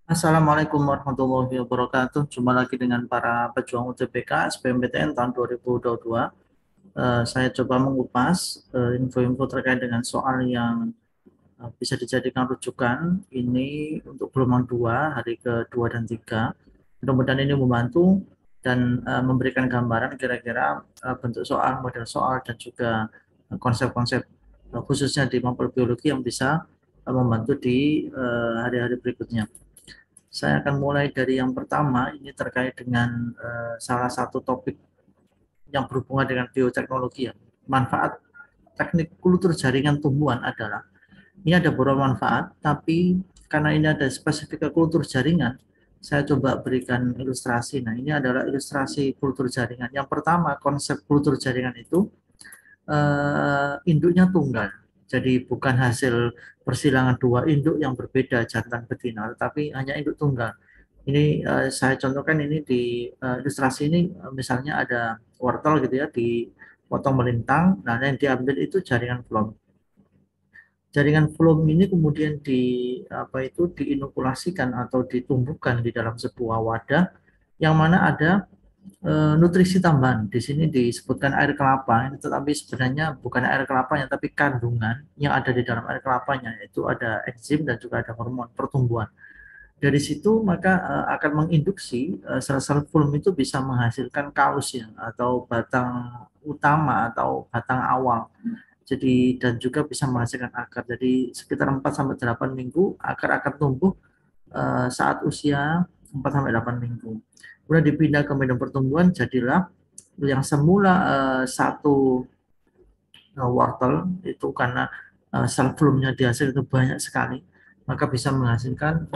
Assalamualaikum warahmatullahi wabarakatuh. Jumpa lagi dengan para pejuang UTBK SBMPTN tahun 2022. Saya coba mengupas info-info terkait dengan soal yang bisa dijadikan rujukan ini untuk gelombang 2 hari kedua dan 3. Mudah-mudahan ini membantu dan memberikan gambaran kira-kira bentuk soal, model soal, dan juga konsep-konsep khususnya di mapel biologi yang bisa membantu di hari-hari berikutnya. Saya akan mulai dari yang pertama, ini terkait dengan salah satu topik yang berhubungan dengan bioteknologi ya. Manfaat teknik kultur jaringan tumbuhan adalah, ini ada beberapa manfaat, tapi karena ini ada spesifik ke kultur jaringan, saya coba berikan ilustrasi. Nah, ini adalah ilustrasi kultur jaringan. Yang pertama, konsep kultur jaringan itu induknya tunggal. Jadi bukan hasil persilangan dua induk yang berbeda jantan betina, tapi hanya induk tunggal. Ini saya contohkan ini di ilustrasi ini, misalnya ada wortel gitu ya, dipotong melintang, nah yang diambil itu jaringan phloem. Jaringan phloem ini kemudian diinokulasikan atau ditumbuhkan di dalam sebuah wadah yang mana ada nutrisi tambahan. Di sini disebutkan air kelapa, tetapi sebenarnya bukan air kelapanya, tapi kandungan yang ada di dalam air kelapanya, yaitu ada enzim dan juga ada hormon pertumbuhan. Dari situ maka akan menginduksi sel-sel fulm itu bisa menghasilkan kaus ya, atau batang utama atau batang awal. Jadi dan juga bisa menghasilkan akar. Jadi sekitar 4 sampai 8 minggu akar akan tumbuh saat usia 4 sampai 8 minggu. Kemudian dipindah ke medan pertumbuhan, jadilah yang semula satu wortel itu karena sel fulmnya dihasil itu banyak sekali, maka bisa menghasilkan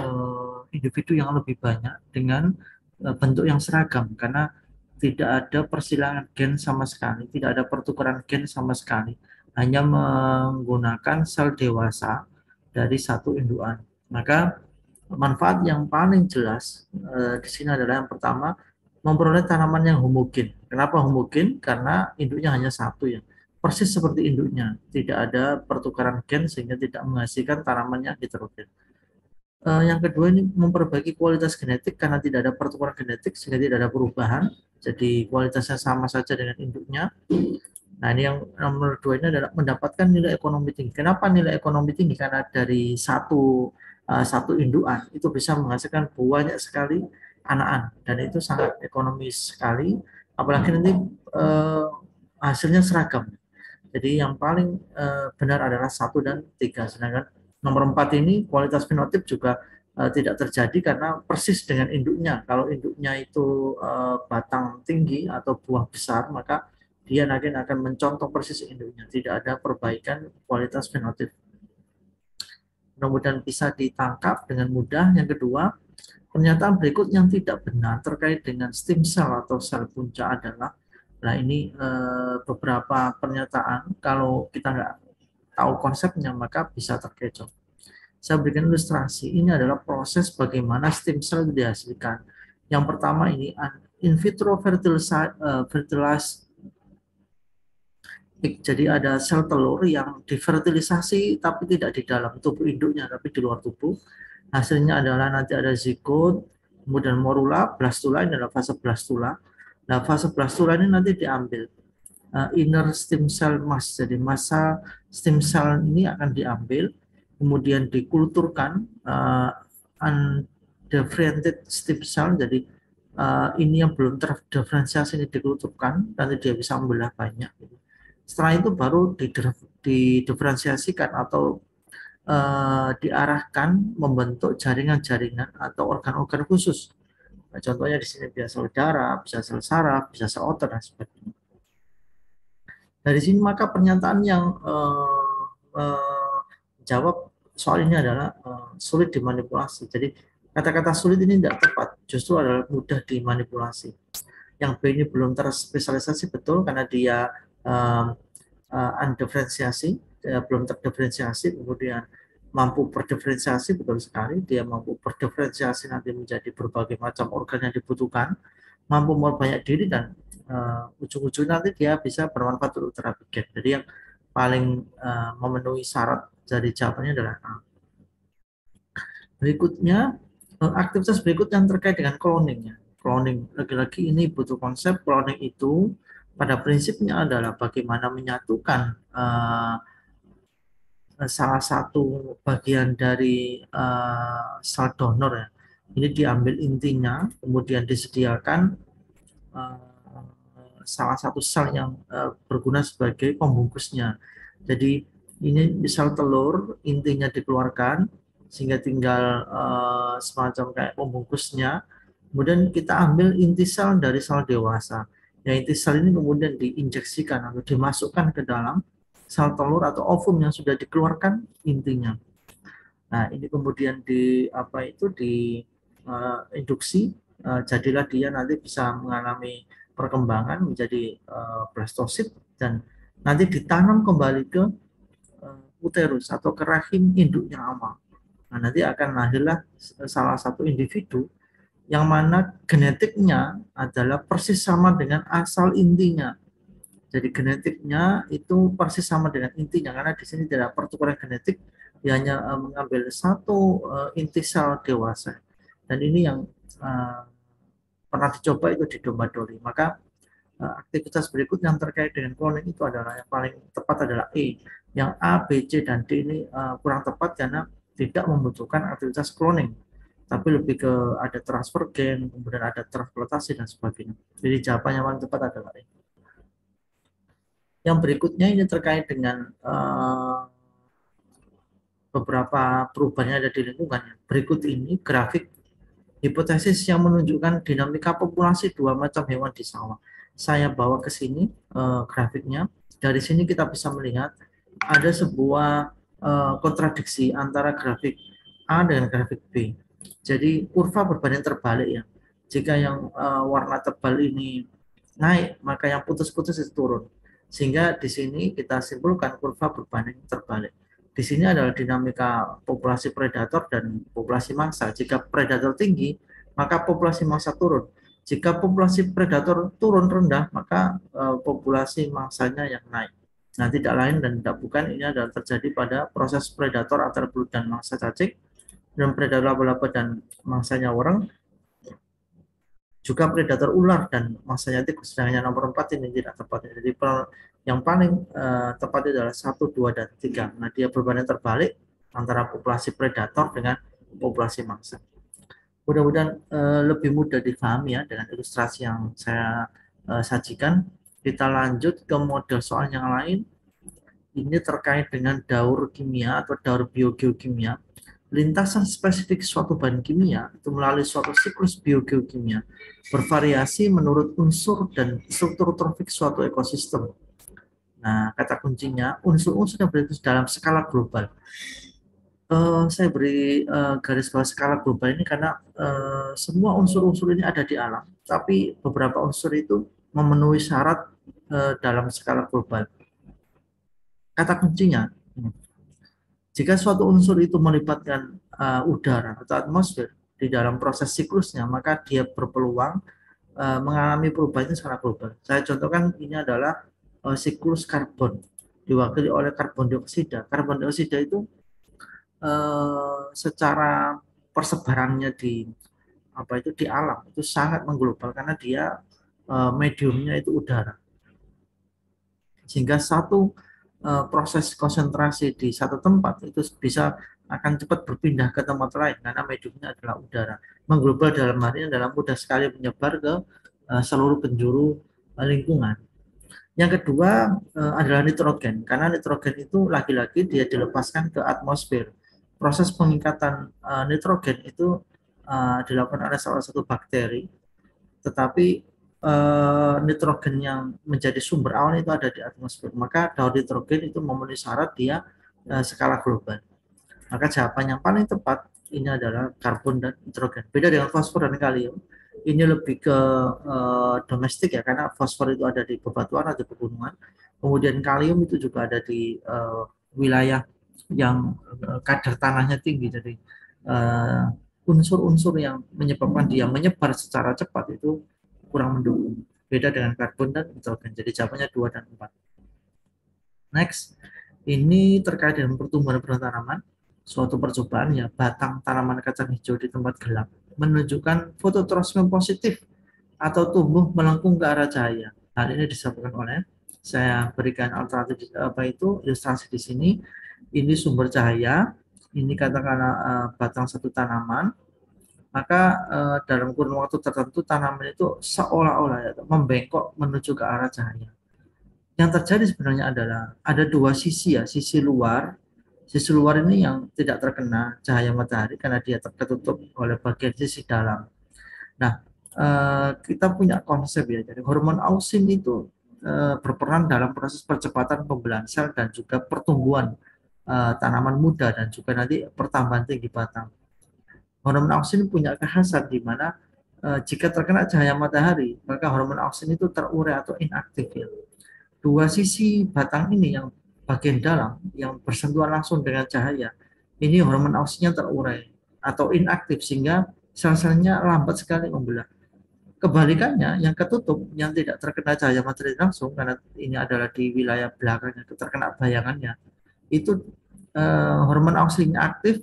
individu yang lebih banyak dengan bentuk yang seragam karena tidak ada persilangan gen sama sekali, tidak ada pertukaran gen sama sekali, hanya menggunakan sel dewasa dari satu indukan. Maka manfaat yang paling jelas di sini adalah yang pertama, memperoleh tanaman yang homogen. Kenapa homogen? Karena induknya hanya satu ya, persis seperti induknya, tidak ada pertukaran gen sehingga tidak menghasilkan tanaman yang heterogen. Yang kedua ini memperbaiki kualitas genetik karena tidak ada pertukaran genetik sehingga tidak ada perubahan, jadi kualitasnya sama saja dengan induknya. Nah, ini yang nomor dua ini adalah mendapatkan nilai ekonomi tinggi. Kenapa nilai ekonomi tinggi? Karena dari satu indukan itu bisa menghasilkan banyak sekali anakan dan itu sangat ekonomis sekali. Apalagi nanti uh, hasilnya seragam. Jadi yang paling benar adalah satu dan tiga. Sedangkan nomor empat ini kualitas fenotip juga tidak terjadi karena persis dengan induknya. Kalau induknya itu batang tinggi atau buah besar, maka dia nanti akan mencontoh persis induknya. Tidak ada perbaikan kualitas fenotip. Mudah-mudahan bisa ditangkap dengan mudah. Yang kedua, pernyataan berikut yang tidak benar terkait dengan stem cell atau sel punca adalah, nah ini beberapa pernyataan kalau kita nggak tahu konsepnya maka bisa terkecoh. Saya berikan ilustrasi, ini adalah proses bagaimana stem cell dihasilkan. Yang pertama ini in vitro fertilized. Jadi ada sel telur yang difertilisasi tapi tidak di dalam tubuh induknya tapi di luar tubuh. Hasilnya adalah nanti ada zigot, kemudian morula, blastula, ini adalah fase blastula. Nah, fase blastula ini nanti diambil inner stem cell mass. Jadi massa stem cell ini akan diambil, kemudian dikulturkan undifferentiated stem cell. Jadi ini yang belum terdiferensiasi ini dikulturkan, nanti dia bisa membelah banyak. Setelah itu baru didiferensiasikan atau diarahkan membentuk jaringan-jaringan atau organ-organ khusus. Nah, contohnya di sini bisa sel darah, bisa sel saraf, bisa sel otot dan sebagainya. Dari sini maka pernyataan yang jawab soal ini adalah sulit dimanipulasi. Jadi kata-kata sulit ini tidak tepat, justru adalah mudah dimanipulasi. Yang B ini belum terspesialisasi betul karena dia uh, undiferensiasi, belum terdiferensiasi, kemudian mampu berdiferensiasi betul sekali, dia mampu berdiferensiasi nanti menjadi berbagai macam organ yang dibutuhkan, mampu memperbanyak diri dan ujung-ujungnya nanti dia bisa bermanfaat untuk terapi gen. Jadi yang paling memenuhi syarat dari jawabannya adalah A. Berikutnya Aktivitas berikut yang terkait dengan cloning ya. Cloning, lagi-lagi ini butuh konsep. Cloning itu pada prinsipnya adalah bagaimana menyatukan salah satu bagian dari sel donor ya. Ini diambil intinya, kemudian disediakan uh, salah satu sel yang berguna sebagai pembungkusnya. Jadi ini misal telur, intinya dikeluarkan sehingga tinggal semacam kayak pembungkusnya. Kemudian kita ambil inti sel dari sel dewasa. Ya, inti sel ini kemudian diinjeksikan atau dimasukkan ke dalam sel telur atau ovum yang sudah dikeluarkan intinya. Nah, ini kemudian di apa itu di induksi, jadilah dia nanti bisa mengalami perkembangan menjadi blastosit dan nanti ditanam kembali ke uterus atau ke rahim induknya awal. Nah, nanti akan lahirlah salah satu individu yang mana genetiknya adalah persis sama dengan asal intinya. Jadi genetiknya itu persis sama dengan intinya karena di sini tidak pertukaran genetik, dia hanya mengambil satu inti sel dewasa. Dan ini yang uh, pernah dicoba itu di domba doli. Maka aktivitas berikut yang terkait dengan cloning itu adalah yang paling tepat adalah E. Yang A, B, C, dan D ini kurang tepat karena tidak membutuhkan aktivitas cloning, tapi lebih ke ada transfer gen, kemudian ada transplantasi dan sebagainya. Jadi jawaban yang paling tepat adalah E. Yang berikutnya ini terkait dengan beberapa perubahan yang ada di lingkungan. Berikut ini grafik hipotesis yang menunjukkan dinamika populasi dua macam hewan di sawah. Saya bawa ke sini grafiknya. Dari sini kita bisa melihat ada sebuah kontradiksi antara grafik A dengan grafik B. Jadi kurva berbanding terbalik ya. Jika yang warna tebal ini naik, maka yang putus-putus itu turun. Sehingga di sini kita simpulkan kurva berbanding terbalik. Di sini adalah dinamika populasi predator dan populasi mangsa. Jika predator tinggi, maka populasi mangsa turun. Jika populasi predator turun rendah, maka populasi mangsanya yang naik. Nah, tidak lain dan tidak bukan ini adalah terjadi pada proses predator antara belut dan mangsa cacing, dan predator laba-laba dan mangsanya orang, juga predator ular dan mangsanya tikus. Sedangkan nomor 4 ini tidak tepat. Jadi yang paling tepat adalah 1, 2, dan 3. Nah, dia berbanding terbalik antara populasi predator dengan populasi mangsa. Mudah-mudahan lebih mudah dipahami ya dengan ilustrasi yang saya sajikan. Kita lanjut ke model soal yang lain. Ini terkait dengan daur kimia atau daur biogeokimia. Lintasan spesifik suatu bahan kimia itu melalui suatu siklus biogeokimia bervariasi menurut unsur dan struktur trofik suatu ekosistem. Nah, kata kuncinya unsur-unsur yang berada dalam skala global. Saya beri garis bawah skala global ini karena semua unsur-unsur ini ada di alam, tapi beberapa unsur itu memenuhi syarat dalam skala global. Kata kuncinya, jika suatu unsur itu melibatkan udara atau atmosfer di dalam proses siklusnya, maka dia berpeluang mengalami perubahan secara global. Saya contohkan ini adalah siklus karbon diwakili oleh karbon dioksida. Karbon dioksida itu secara persebarannya di apa itu di alam itu sangat mengglobal karena dia mediumnya itu udara. Sehingga satu proses konsentrasi di satu tempat itu bisa akan cepat berpindah ke tempat lain karena mediumnya adalah udara. Mengglobal dalam hal ini adalah mudah sekali menyebar ke seluruh penjuru lingkungan. Yang kedua adalah nitrogen, karena nitrogen itu lagi-lagi dia dilepaskan ke atmosfer. Proses pengikatan nitrogen itu dilakukan oleh salah satu bakteri, tetapi nitrogen yang menjadi sumber awal itu ada di atmosfer. Maka daur nitrogen itu memenuhi syarat dia skala global. Maka jawaban yang paling tepat ini adalah karbon dan nitrogen. Beda dengan fosfor dan kalium. Ini lebih ke domestik ya, karena fosfor itu ada di bebatuan atau pegunungan. Kemudian kalium itu juga ada di wilayah yang kadar tanahnya tinggi. Jadi unsur-unsur yang menyebabkan dia menyebar secara cepat itu kurang mendukung. Beda dengan karbon dan nitrogen. Jadi jawabannya 2 dan 4. Next, ini terkait dengan pertumbuhan tanaman. suatu percobaan ya batang tanaman kacang hijau di tempat gelap menunjukkan fototropisme positif atau tumbuh melengkung ke arah cahaya. Hal ini disebabkan oleh saya berikan alternatif apa itu ilustrasi di sini. Ini sumber cahaya, ini katakanlah batang satu tanaman, maka dalam kurun waktu tertentu tanaman itu seolah-olah ya, membengkok menuju ke arah cahaya. Yang terjadi sebenarnya adalah ada dua sisi ya, sisi luar. Sisi luar ini yang tidak terkena cahaya matahari karena dia tertutup oleh bagian sisi dalam. Nah, kita punya konsep ya, jadi hormon ausin itu berperan dalam proses percepatan pembelahan sel dan juga pertumbuhan tanaman muda dan juga nanti pertambahan tinggi batang. Hormon ausin punya kekhasan di mana jika terkena cahaya matahari, maka hormon ausin itu terurai atau inaktif ya. Dua sisi batang ini yang bagian dalam yang bersentuhan langsung dengan cahaya, ini hormon ausinnya terurai atau inaktif sehingga sel-selnya lambat sekali membelah. Kebalikannya, yang ketutup, yang tidak terkena cahaya matahari langsung, karena ini adalah di wilayah belakangnya, terkena bayangannya, itu hormon ausinnya aktif,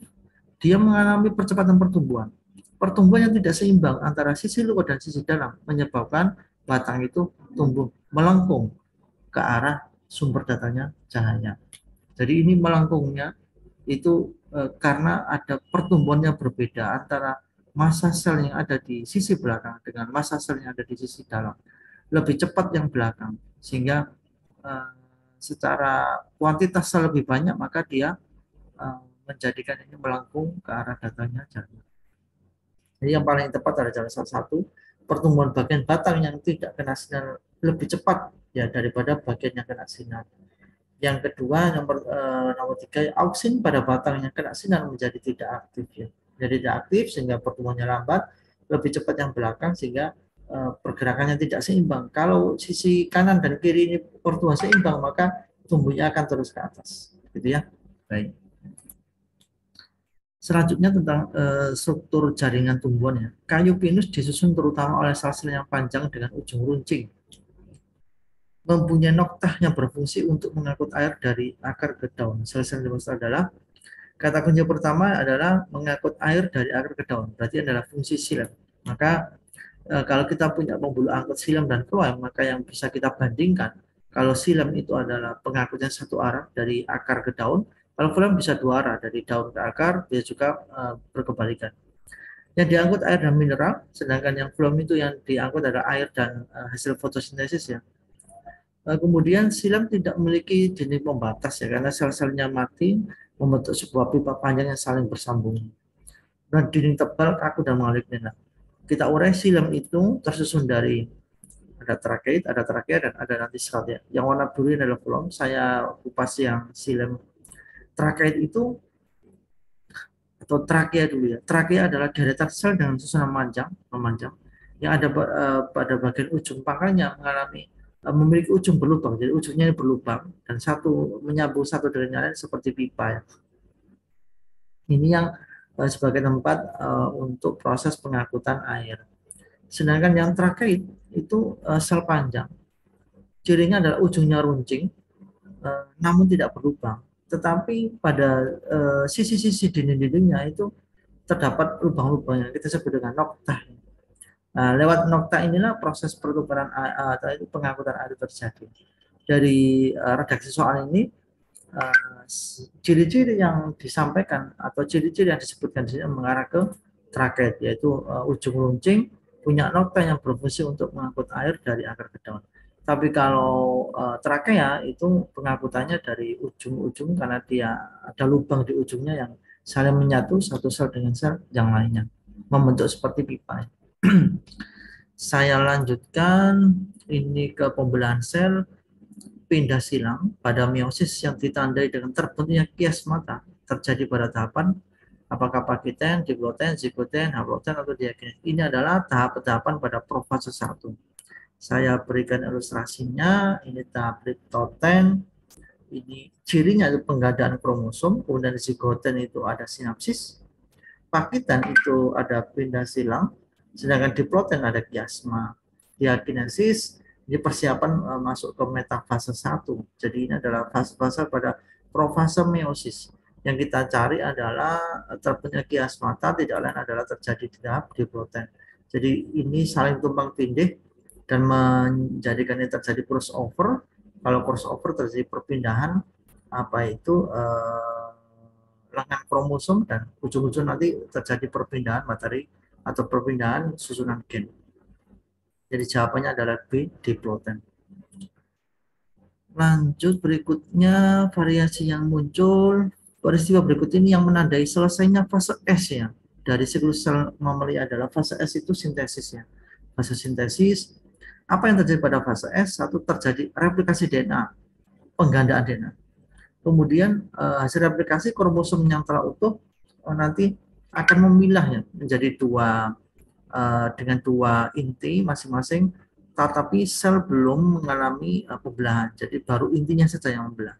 dia mengalami percepatan pertumbuhan. Pertumbuhan yang tidak seimbang antara sisi luar dan sisi dalam menyebabkan batang itu tumbuh melengkung ke arah sumber datanya cahaya. Jadi ini melengkungnya itu karena ada pertumbuhan yang berbeda antara massa sel yang ada di sisi belakang dengan massa sel yang ada di sisi dalam. Lebih cepat yang belakang, sehingga eh, secara kuantitas sel lebih banyak, maka dia menjadikan ini melengkung ke arah datanya cahaya. Jadi yang paling tepat adalah salah satu pertumbuhan bagian batang yang tidak kena sinar lebih cepat ya daripada bagian yang kena sinar. Yang kedua, nomor tiga, auksin pada batang yang kena sinar menjadi tidak aktif ya. Jadi tidak aktif sehingga pertumbuhannya lambat, lebih cepat yang belakang sehingga pergerakannya tidak seimbang. Kalau sisi kanan dan kiri ini pertumbuhan seimbang, maka tumbuhnya akan terus ke atas. Gitu ya. Baik. Selanjutnya tentang struktur jaringan tumbuhan ya. Kayu pinus disusun terutama oleh sel-sel yang panjang dengan ujung runcing. Mempunyai noktah yang berfungsi untuk mengangkut air dari akar ke daun. Sel-sel yang dimaksud adalah kata kunci pertama adalah mengangkut air dari akar ke daun. Berarti adalah fungsi silam. Maka kalau kita punya pembuluh angkut silam dan floem, maka yang bisa kita bandingkan kalau silam itu adalah pengangkutnya satu arah dari akar ke daun, kalau floem bisa dua arah dari daun ke akar, dia juga berkebalikan. Yang diangkut air dan mineral, sedangkan yang floem itu yang diangkut adalah air dan hasil fotosintesis ya. Kemudian silam tidak memiliki dinding pembatas ya karena sel-selnya mati membentuk sebuah pipa panjang yang saling bersambung. Dan dinding tebal, kaku dan mengalir nena. Kita urai silam itu tersusun dari ada trakea dan ada nanti serat ya. Yang warna biru adalah floem. Saya kupas yang silam trakea itu atau trakea dulu ya. Trakea adalah deretan sel dengan susunan memanjang yang ada pada bagian ujung pangkalnya mengalami memiliki ujung berlubang. Jadi ujungnya ini berlubang dan satu menyambung satu dengan yang lain seperti pipa ya. Ini yang sebagai tempat untuk proses pengangkutan air. Sedangkan yang trakeit itu sel panjang. Cirinya adalah ujungnya runcing, namun tidak berlubang. Tetapi pada sisi-sisi dinding-dindingnya itu terdapat lubang-lubang yang kita sebut dengan noktah. Nah, lewat nokta inilah proses pertukaran atau itu pengangkutan air terjadi. Dari redaksi soal ini, ciri-ciri yang disampaikan atau ciri-ciri yang disebutkan di sini mengarah ke traket, yaitu ujung runcing punya nokta yang berfungsi untuk mengangkut air dari akar ke daun. Tapi kalau trakea itu pengangkutannya dari ujung-ujung karena dia ada lubang di ujungnya yang saling menyatu satu sel dengan sel yang lainnya, membentuk seperti pipa. Saya lanjutkan ini ke pembelahan sel pindah silang pada meiosis yang ditandai dengan terbentuknya kiasmata terjadi pada tahapan apakah pakiten, diploten, zigoten, haploten, atau diakinesis. Ini adalah tahap-tahapan pada profase 1. Saya berikan ilustrasinya. Ini tahap triptoten. Ini cirinya itu penggandaan kromosom. Kemudian zigoten itu ada sinapsis. Pakitan itu ada pindah silang. Sedangkan diploten ada kiasma. Diakinesis ini persiapan masuk ke metafase 1. Jadi ini adalah fase-fase pada profase meiosis. Yang kita cari adalah terbentuknya kiasmata tidak lain adalah terjadi di tahap diploiden. Jadi ini saling tumpang tindih dan menjadikannya terjadi crossover. Kalau crossover terjadi perpindahan apa itu lengan kromosom dan ujung-ujung nanti terjadi perpindahan materi atau perpindahan susunan gen. Jadi jawabannya adalah B, diploiden. Lanjut berikutnya variasi yang muncul. Peristiwa berikut ini yang menandai selesainya fase S ya. Dari siklus sel mamalia adalah fase S itu sintesis ya. Fase sintesis, apa yang terjadi pada fase S? Satu, terjadi replikasi DNA, penggandaan DNA. Kemudian hasil replikasi kromosom yang telah utuh nanti akan memilahnya menjadi dua dengan dua inti masing-masing, tetapi sel belum mengalami pembelahan. Jadi baru intinya saja yang membelah.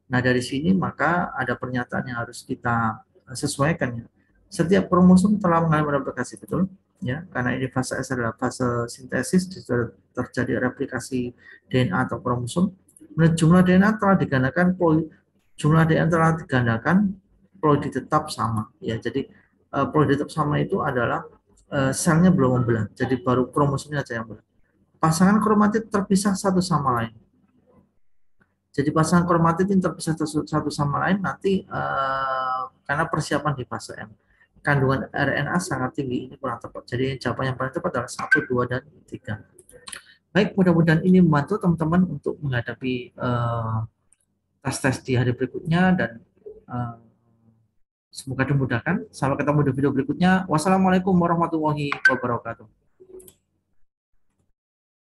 Nah dari sini maka ada pernyataan yang harus kita sesuaikan ya. Setiap kromosom telah mengalami replikasi, betul? Ya, karena ini fase S adalah fase sintesis, terjadi replikasi DNA atau kromosom. Jumlah DNA telah digandakan, jumlah DNA telah digandakan, ploidi tetap sama. Ya, jadi ploidi tetap sama itu adalah selnya belum membelah, jadi baru kromosomnya saja yang membelah. Pasangan kromatid terpisah satu sama lain. Jadi pasangan kromatid ini terpisah satu sama lain nanti karena persiapan di fase M. Kandungan RNA sangat tinggi, ini kurang tepat. Jadi jawaban yang paling tepat adalah 1, 2, dan 3. Baik, mudah-mudahan ini membantu teman-teman untuk menghadapi tes-tes di hari berikutnya dan uh, semoga dimudahkan. Sampai ketemu di video berikutnya. Wassalamualaikum warahmatullahi wabarakatuh.